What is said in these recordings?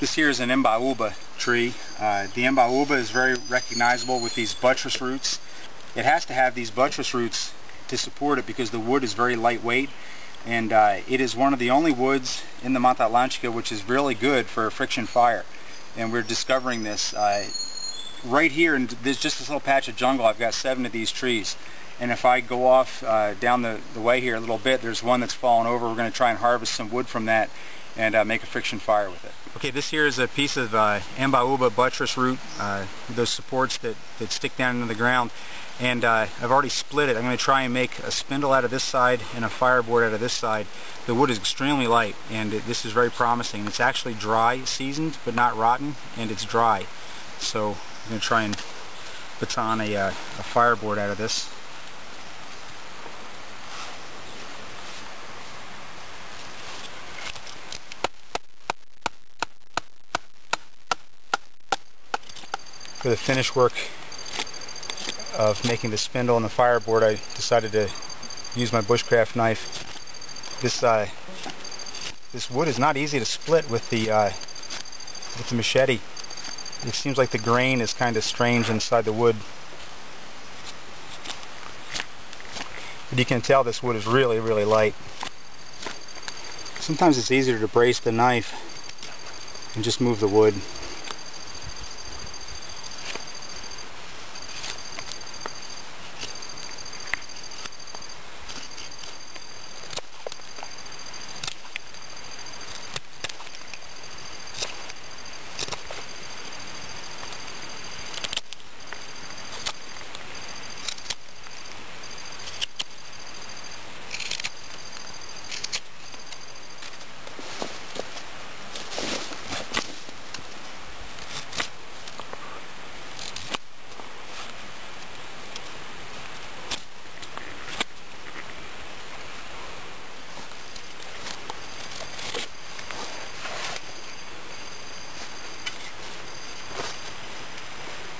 This here is an Embauba tree. The Embauba is very recognizable with these buttress roots. It has to have these buttress roots to support it because the wood is very lightweight, and it is one of the only woods in the Mata Atlântica which is really good for a friction fire. And we're discovering this right here, and there's just this little patch of jungle. I've got 7 of these trees, and if I go off down the way here a little bit, there's one that's fallen over. We're going to try and harvest some wood from that and make a friction fire with it. Okay, this here is a piece of Embauba buttress root, those supports that stick down into the ground, and I've already split it. I'm going to try and make a spindle out of this side and a fireboard out of this side. The wood is extremely light, and this is very promising. It's actually dry, seasoned, but not rotten, and it's dry. So I'm going to try and baton a fireboard out of this. For the finish work of making the spindle and the fireboard, I decided to use my bushcraft knife. This wood is not easy to split with the machete. It seems like the grain is kind of strange inside the wood. But you can tell this wood is really, really light. Sometimes it's easier to brace the knife and just move the wood.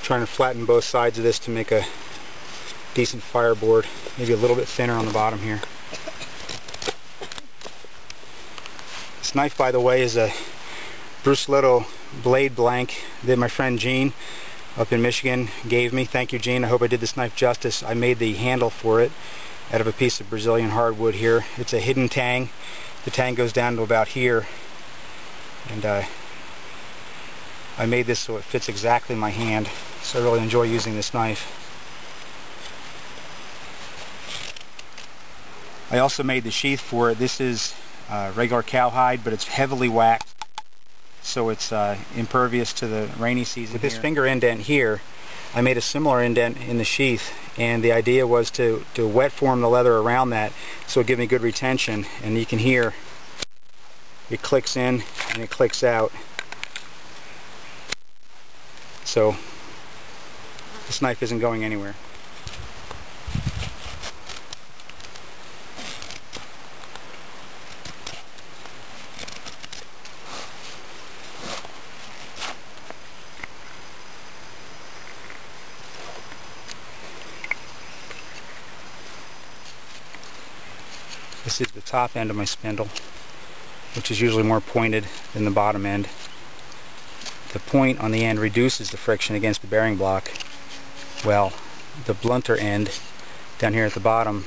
Trying to flatten both sides of this to make a decent fireboard, maybe a little bit thinner on the bottom here. This knife, by the way, is a Bruceletto blade blank that my friend Gene up in Michigan gave me. Thank you, Gene. I hope I did this knife justice. I made the handle for it out of a piece of Brazilian hardwood here. It's a hidden tang. The tang goes down to about here, and I made this so it fits exactly my hand. So I really enjoy using this knife. I also made the sheath for it. This is regular cowhide, but it's heavily waxed, so it's impervious to the rainy season. With this finger indent here, I made a similar indent in the sheath, and the idea was to wet form the leather around that so it would give me good retention. And you can hear it clicks in and it clicks out. So this knife isn't going anywhere. This is the top end of my spindle, which is usually more pointed than the bottom end. The point on the end reduces the friction against the bearing block. Well, the blunter end down here at the bottom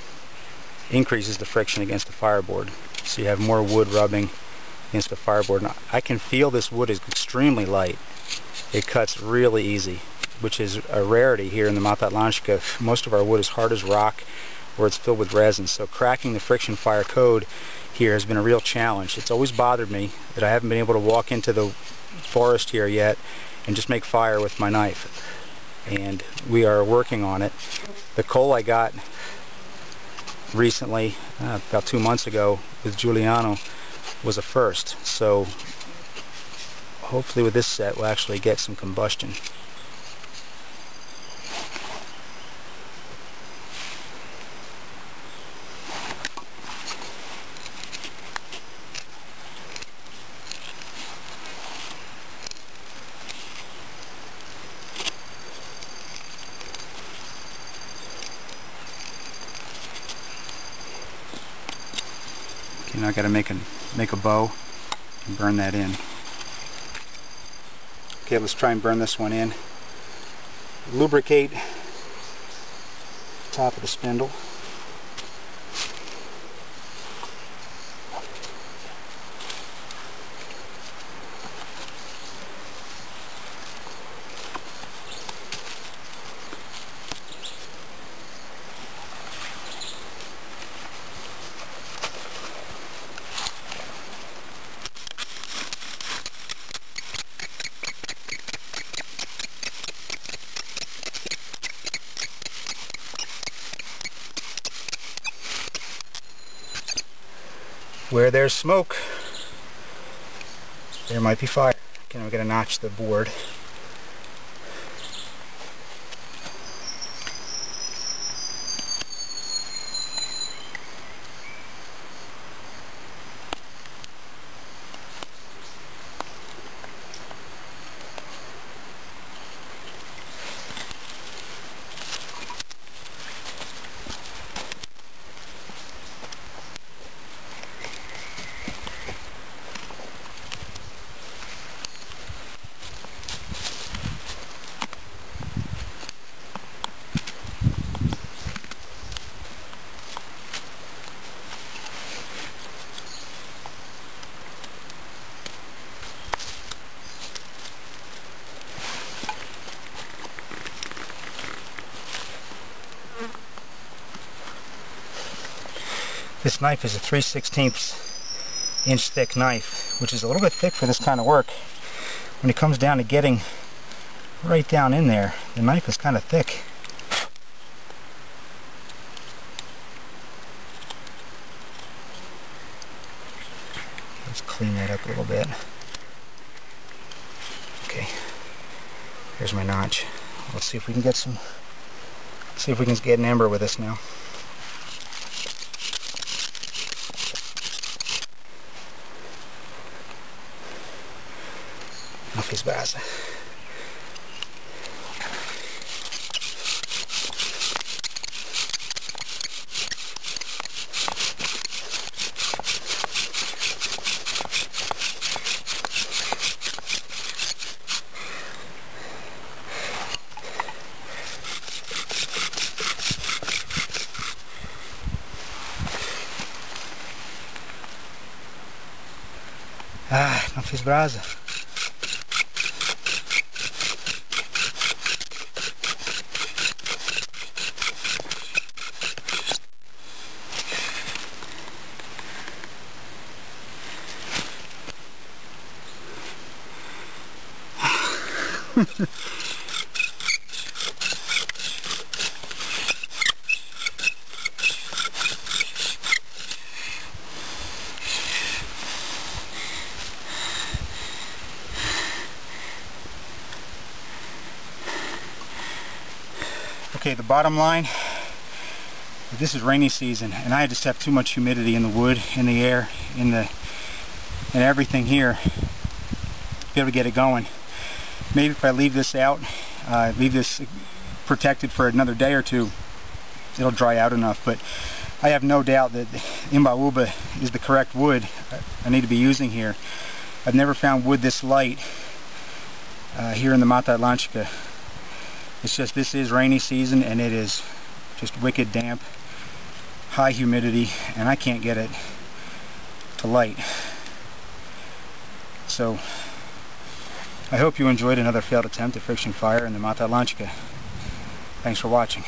increases the friction against the fireboard. So you have more wood rubbing against the fireboard. Now, I can feel this wood is extremely light. It cuts really easy, which is a rarity here in the Mata Atlântica. Most of our wood is hard as rock, or it's filled with resin. So cracking the friction fire code here has been a real challenge. It's always bothered me that I haven't been able to walk into the forest here yet and just make fire with my knife. And we are working on it. The coal I got recently, about 2 months ago, with Giuliano was a first. So hopefully with this set we'll actually get some combustion. Now I got to make a bow and burn that in. Okay, let's try and burn this one in. Lubricate top of the spindle. Where there's smoke, there might be fire. Okay, now we're going to notch the board. This knife is a 3/16 inch thick knife, which is a little bit thick for this kind of work. When it comes down to getting right down in there, the knife is kind of thick. Let's clean that up a little bit. Okay, here's my notch. Let's see if we can get some, see if we can get an ember with this now. Não fiz brasa. Ah, não fiz brasa. Okay, the bottom line, this is rainy season and I just have too much humidity in the wood, in the air, in everything here to be able to get it going. Maybe if I leave this out, leave this protected for another day or two, it'll dry out enough. But I have no doubt that Embauba is the correct wood I need to be using here. I've never found wood this light here in the Mata Atlântica. It's just, this is rainy season and it is just wicked damp, high humidity, and I can't get it to light. So I hope you enjoyed another failed attempt at friction fire in the Mata Atlântica. Thanks for watching.